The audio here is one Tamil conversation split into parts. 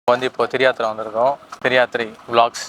வந்து இப்போ திரியாத்திரை வந்திருக்கோம். திரியாத்திரை விளாக்ஸ்.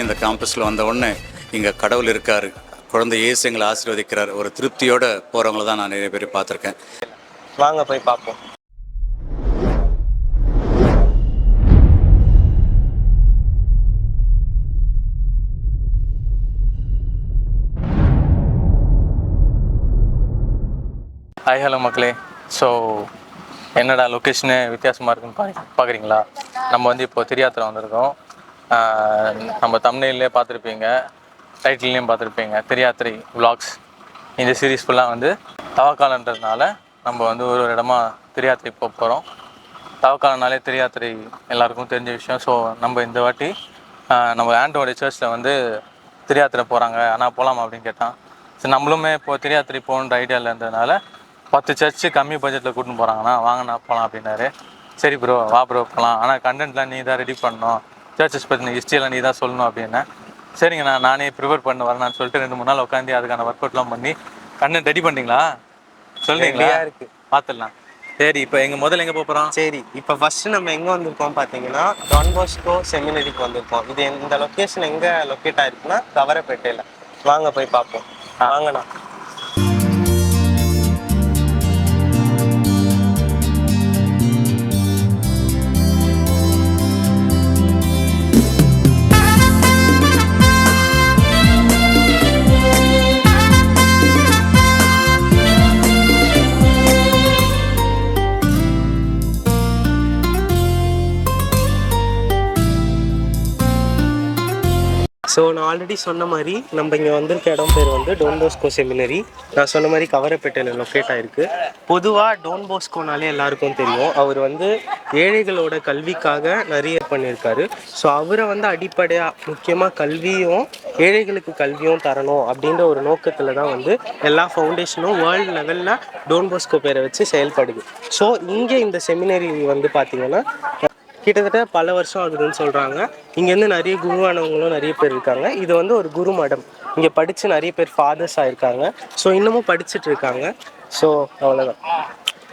இந்த கேம்பஸில் வந்த உடனே இங்கே கடவுள் இருக்கார், குழந்தை இயேசு எங்களை ஆசீர்வதிக்கிறார், ஒரு திருப்தியோட போகிறவங்கள தான் நான் நிறைய பேர் பார்த்துருக்கேன். வாங்க போய் பார்ப்போம். ஹாய் ஹலோ மக்களே. ஸோ என்னடா லொக்கேஷனு வித்தியாசமாக இருக்குன்னு பார்க்குறீங்களா? நம்ம வந்து இப்போ திரியாத்திரை வந்திருக்கோம். நம்ம தம்ப்நெயிலே பார்த்துருப்பீங்க, டைட்டில்லையும் பார்த்துருப்பீங்க, திரியாத்திரை விளாக்ஸ். இந்த சீரீஸ் ஃபுல்லாக வந்து தவக்காலன்றதுனால நம்ம வந்து ஒரு இடமா திரியாத்திரை போக போகிறோம். தவக்காலனாலே திரியாத்திரை எல்லாருக்கும் தெரிஞ்ச விஷயம். ஸோ நம்ம இந்த வாட்டி நம்ம ஆண்டோடைய சர்ச்சில் வந்து திரியாத்திரை போகிறாங்க, ஆனால் போகலாமா அப்படின்னு கேட்டான். சரி நம்மளுமே இப்போது திரியாத்திரை போகணுன்ற ஐடியாவில் இருந்ததுனால 10 சர்ச்சு கம்மி பட்ஜெட்டில் கூட்டின்னு போகிறாங்கண்ணா, வாங்கண்ணா போகலாம் அப்படின்னாரு. சரி ப்ரோ வா ப்ரோ போகலாம், ஆனால் கண்டென்ட்லாம் நீ தான் ரெடி பண்ணணும், சர்ச்சஸ் பற்றின ஹிஸ்ட்ரியெல்லாம் நீ தான் சொல்லணும் அப்படின்னா, சரிங்கண்ணா நானே ப்ரிப்பேர் பண்ண வரேன்னு சொல்லிட்டு 2-3 நாள் உட்காந்து அதுக்கான ஒர்க் அவுட்லாம் பண்ணி கண்டென்ட் ரெடி பண்ணிட்டீங்களா? சொல்கிறீங்களா? இருக்குது, பார்த்துடலாம். சரி இப்போ முதல்ல எங்கே போகிறோம்? சரி இப்போ ஃபஸ்ட்டு நம்ம எங்கே வந்திருக்கோம் பார்த்தீங்கன்னா டான் பாஸ்கோ செமினரிக்கு வந்திருக்கோம். இது இந்த லொக்கேஷன் எங்கே லொக்கேட் ஆகிருக்குன்னா கவரப்பேட்டையில். வாங்க போய் பார்ப்போம். வாங்கண்ணா. ஸோ நான் ஆல்ரெடி சொன்ன மாதிரி நம்ம இங்கே வந்திருக்க இடம் பேர் வந்து டோன் போஸ்கோ செமினரி. நான் சொன்ன மாதிரி கவரப்பேட்டையில் லொக்கேட் ஆகிருக்கு. பொதுவாக டோன் போஸ்கோனாலே எல்லாருக்கும் தெரியும், அவர் வந்து ஏழைகளோட கல்விக்காக நிறைய பண்ணியிருக்காரு. ஸோ அவரை வந்து அடிப்படையாக முக்கியமாக கல்வியும் ஏழைகளுக்கு கல்வியும் தரணும் அப்படின்ற ஒரு நோக்கத்தில் தான் வந்து எல்லா ஃபவுண்டேஷனும் வேர்ல்டு லெவலில் டோன் போஸ்கோ பேரை வச்சு செயல்படுது. ஸோ இங்கே இந்த செமினரி வந்து பார்த்திங்கன்னா கிட்டத்தட்ட பல வருஷம் ஆகுதுன்னு சொல்கிறாங்க. இங்கேருந்து நிறைய குருவானவங்களும் நிறைய பேர் இருக்காங்க. இது வந்து ஒரு குரு மடம். இங்கே படித்து நிறைய பேர் ஃபாதர்ஸ் ஆகிருக்காங்க. ஸோ இன்னமும் படிச்சுட்டு இருக்காங்க. ஸோ அவ்வளோதான்.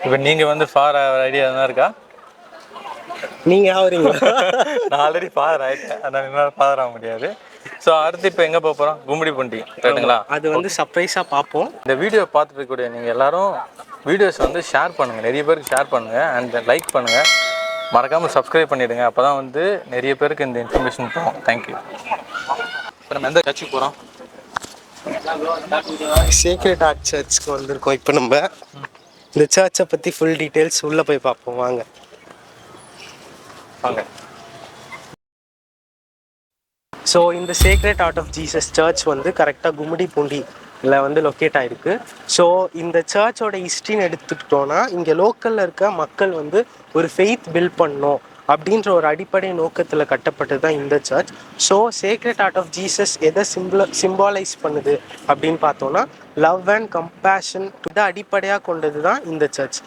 இப்போ நீங்கள் வந்து ஃபார் ஐடியா தான் இருக்கா? நீங்கள் ஆகுறீங்க? நான் ஆல்ரெடி ஃபாதர் ஆகிட்டேன், அதனால் என்னால் ஃபாதர் ஆக முடியாது. ஸோ அடுத்து இப்போ எங்கே போக போகிறோம்? கும்மிடிப்பூண்டி, ரைட்டுங்களா? அது வந்து சர்ப்ரைஸாக பார்ப்போம். இந்த வீடியோ பார்த்துட்டு இருக்கக்கூடிய நீங்கள் எல்லோரும் வீடியோஸ் வந்து ஷேர் பண்ணுங்கள், நிறைய பேருக்கு ஷேர் பண்ணுங்கள், அண்ட் லைக் பண்ணுங்கள், மறக்காமல் சப்ஸ்கிரைப் பண்ணிவிடுங்க. அப்போ தான் வந்து நிறைய பேருக்கு இந்த இன்ஃபர்மேஷன் போகும். தேங்க்யூ. இப்போ நம்ம எந்த சர்ச்சுக்கு போகிறோம்? சேக்ரெட் ஹார்ட் சர்ச்சுக்கு வந்திருக்கோம். இப்போ நம்ம இந்த சர்ச்சை பற்றி ஃபுல் டீட்டெயில்ஸ் உள்ளே போய் பார்ப்போம். வாங்க. ஸோ இந்த sacred heart of Jesus church வந்து கரெக்டாக கும்மிடிப்பூண்டியில் வந்து லொக்கேட் ஆகிருக்கு. ஸோ இந்த சர்ச்சோட ஹிஸ்ட்ரின்னு எடுத்துக்கிட்டோன்னா இங்கே லோக்கலில் இருக்க மக்கள் வந்து ஒரு ஃபெய்த் பில்ட் பண்ணணும் அப்படின்ற ஒரு அடிப்படை நோக்கத்தில் கட்டப்பட்டது தான் இந்த church. So sacred heart of Jesus எதை சிம்பாலைஸ் பண்ணுது அப்படின்னு பார்த்தோன்னா லவ் அண்ட் கம்பேஷன் இதை அடிப்படையாக கொண்டது தான் இந்த சர்ச்.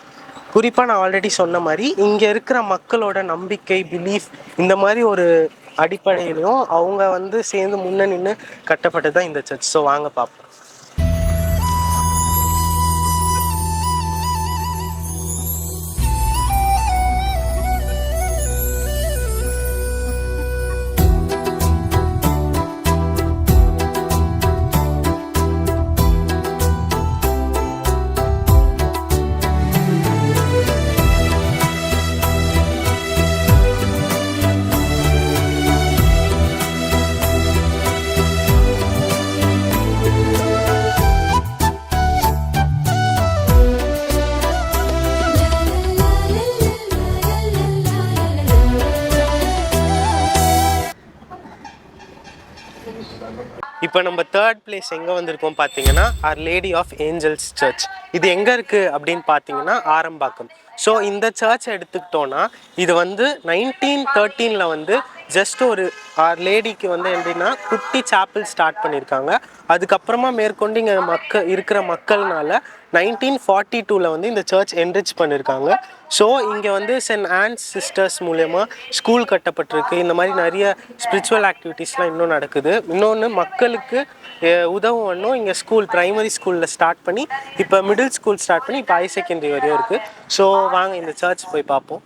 குறிப்பாக நான் ஆல்ரெடி சொன்ன மாதிரி இங்கே இருக்கிற மக்களோட நம்பிக்கை, பிலீஃப், இந்த மாதிரி ஒரு அடிப்படையிலையும் அவங்க வந்து சேர்ந்து முன்ன நின்று கட்டப்பட்டது தான் இந்த சர்ச். ஸோ வாங்க பார்ப்போம். இப்போ நம்ம தேர்ட் பிளேஸ் எங்கே வந்திருக்கோம் பார்த்தீங்கன்னா our lady of angels church. இது எங்கே இருக்குது அப்படின்னு பார்த்தீங்கன்னா ஆரம்பாக்கம். ஸோ இந்த சர்ச்சை எடுத்துக்கிட்டோன்னா இது வந்து 1913 வந்து ஜஸ்ட் ஒரு லேடிக்கு வந்து எப்படின்னா குட்டி சாப்பிள் ஸ்டார்ட் பண்ணியிருக்காங்க. அதுக்கப்புறமா மேற்கொண்டு இங்கே இருக்கிற மக்கள்னால 1942 வந்து இந்த சர்ச் என்ரிச் பண்ணியிருக்காங்க. ஸோ இங்கே வந்து சென்ட் ஆன்ஸ் சிஸ்டர்ஸ் மூலயமா ஸ்கூல் கட்டப்பட்டிருக்கு. இந்த மாதிரி நிறைய ஸ்பிரிச்சுவல் ஆக்டிவிட்டீஸ்லாம் இன்னும் நடக்குது. இன்னொன்று மக்களுக்கு உதவும் இங்கே ஸ்கூல் பிரைமரி ஸ்கூலில் ஸ்டார்ட் பண்ணி இப்போ மிடில் ஸ்கூல் ஸ்டார்ட் பண்ணி இப்போ ஹை செகண்டரி வரையும் இருக்குது. ஸோ வாங்க இந்த சர்ச் போய் பார்ப்போம்.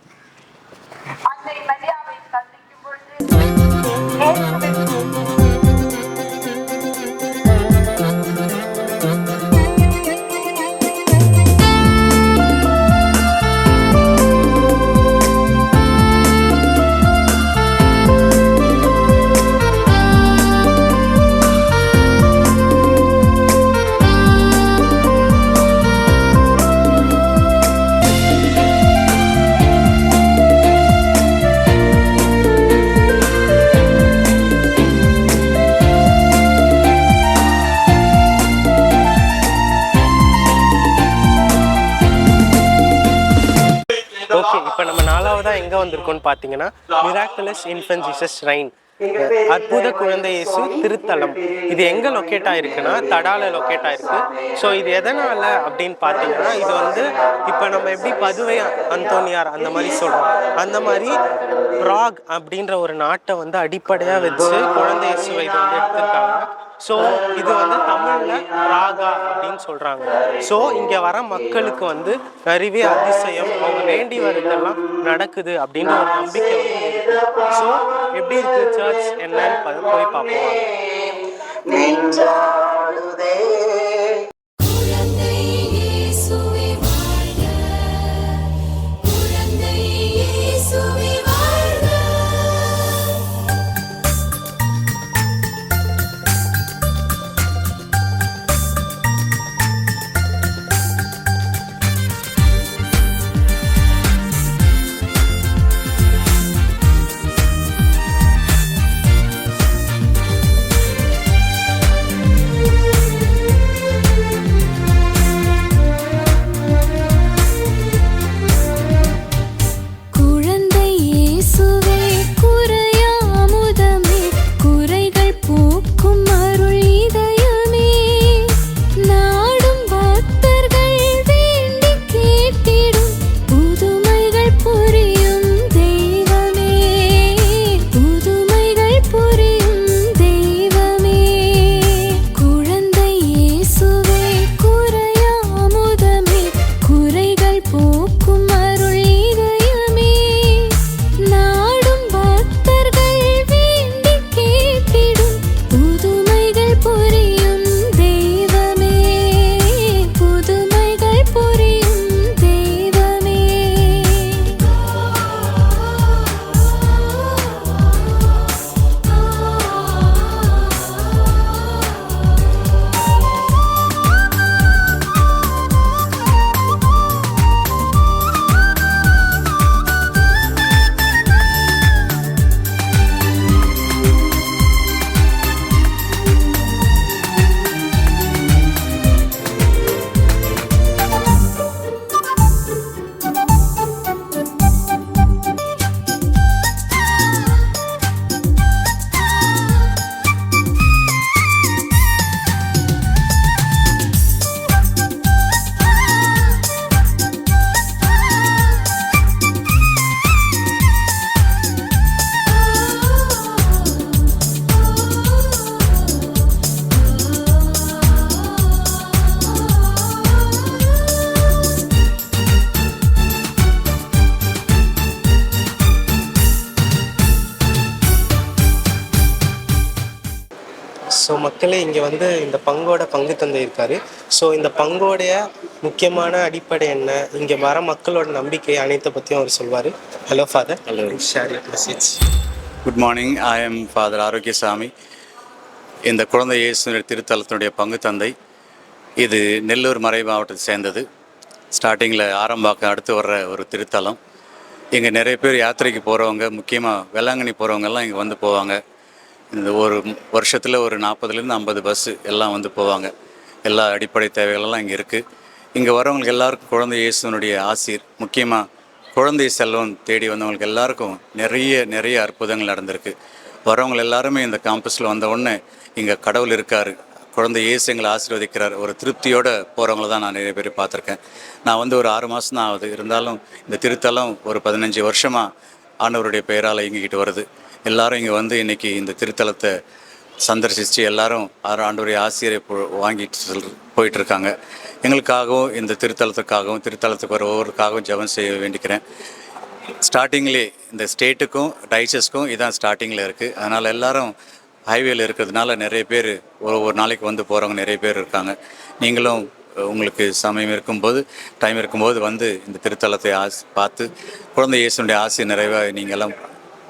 ஓகே, இப்போ நம்ம 4வதா எங்கே வந்திருக்கோம்னு பார்த்தீங்கன்னா மிராக்குலஸ் இன்ஃபன்ட் ஜீசஸ் ஷ்ரைன், அற்புத குழந்தை இயேசு திருத்தலம். இது எங்கே லொக்கேட் ஆகிருக்குன்னா தடால லொக்கேட் ஆகிருக்கு. ஸோ இது எதனால் அப்படின்னு பார்த்தீங்கன்னா இது வந்து இப்போ நம்ம எப்படி பதுவை அந்தோனியார் அந்த மாதிரி சொல்கிறோம், அந்த மாதிரி ப்ராக் அப்படின்ற ஒரு நாட்டை வந்து அடிப்படையாக வச்சு குழந்தை இயேசுவை இது வந்து எடுத்திருக்காங்க. ஸோ இது வந்து தமிழில் ராகா அப்படின்னு சொல்கிறாங்க. ஸோ இங்கே வர மக்களுக்கு வந்து நிறைய அதிசயம், அவங்க வேண்டி வரதெல்லாம் நடக்குது அப்படின்ற ஒரு நம்பிக்கை வந்து இருக்குது. ஸோ எப்படி இருக்குது சர்ச் என்னன்னு போய் பார்ப்போம். ஸோ மக்களே இங்கே வந்து இந்த பங்கோட பங்கு தந்தை இருக்காரு. ஸோ இந்த பங்கோடைய முக்கியமான அடிப்படை என்ன, இங்கே வர மக்களோட நம்பிக்கை அனைத்தை பற்றியும் அவர் சொல்வார். Hello father. Hello. Share your message. Good morning. I am father Arokiasamy. இந்த குழந்தை இயேசு திருத்தலத்தினுடைய பங்கு தந்தை. இது நெல்லூர் மறை மாவட்டத்தை சேர்ந்தது. ஸ்டார்டிங்கில் ஆரம்பாக்கம் அடுத்து வர்ற ஒரு திருத்தலம். இங்கே நிறைய பேர் யாத்திரைக்கு போகிறவங்க, முக்கியமாக வேளாங்கண்ணி போகிறவங்கெல்லாம் இங்கே வந்து போவாங்க. இந்த ஒரு வருஷத்தில் ஒரு 40லேருந்து 50 பஸ்ஸு எல்லாம் வந்து போவாங்க. எல்லா அடிப்படை தேவைகளெல்லாம் இங்கே இருக்குது. இங்கே வரவங்களுக்கு எல்லாருக்கும் குழந்தை இயேசுனுடைய ஆசீர், முக்கியமாக குழந்தை செல்வம் தேடி வந்தவங்களுக்கு எல்லாருக்கும் நிறைய அற்புதங்கள் நடந்திருக்கு. வரவங்க எல்லாருமே இந்த கேம்பஸில் வந்த உடனே இங்கே கடவுள் இருக்கார், குழந்தை இயேசு எங்களை ஆசீர்வதிக்கிறார், ஒரு திருப்தியோடு போகிறவங்கள தான் நான் நிறைய பேர் பார்த்துருக்கேன். நான் வந்து ஒரு 6 மாதம் தான் ஆகுது, இருந்தாலும் இந்த திருத்தலம் ஒரு 15 வருஷமாக ஆண்டவருடைய பெயரால் இயங்கிக்கிட்டு வருது. எல்லாரும் இங்கே வந்து இன்றைக்கி இந்த திருத்தலத்தை சந்தர்சித்து எல்லாரும் ஆண்டவருடைய ஆசிரியரை வாங்கிட்டு போயிட்டுருக்காங்க. எங்களுக்காகவும் இந்த திருத்தலத்துக்கு வர ஒவ்வொருக்காகவும் ஜெபம் செய்ய வேண்டிக்கிறேன். ஸ்டார்டிங்லேயே இந்த ஸ்டேட்டுக்கும் டைசஸ்க்கும் இதான் ஸ்டார்டிங்கில் இருக்குது. அதனால் எல்லாரும் ஹைவேல இருக்கிறதுனால நிறைய பேர் ஒரு நாளைக்கு வந்து போகிறவங்க நிறைய பேர் இருக்காங்க. நீங்களும் உங்களுக்கு சமயம் இருக்கும்போது, டைம் இருக்கும்போது வந்து இந்த திருத்தலத்தை பார்த்து குழந்தை இயேசுனுடைய ஆசை நிறைவாக நீங்கள் எல்லாம்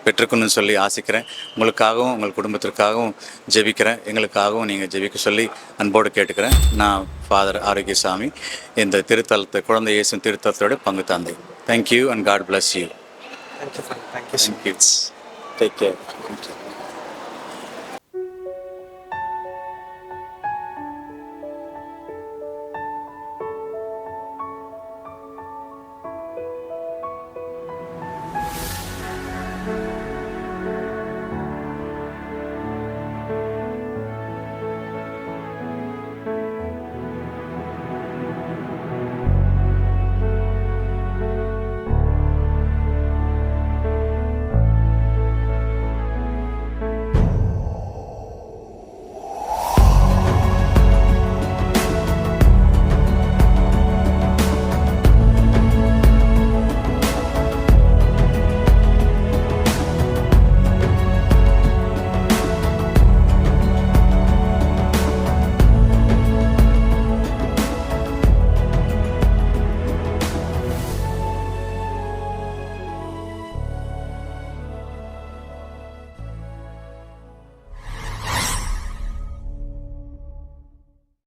பெற்றுக்கணும்னு சொல்லி ஆசிக்கிறேன். உங்களுக்காகவும் உங்கள் குடும்பத்திற்காகவும் ஜெபிக்கிறேன். எங்களுக்காகவும் நீங்கள் ஜெபிக்க சொல்லி அன்போடு கேட்டுக்கிறேன். நான் ஃபாதர் ஆரோக்கியசாமி, இந்த திருத்தலத்தை குழந்தை இயேசு திருத்தலத்தோட பங்கு தந்தை. Thank you and god bless you. Thank you. Thank you. Take care.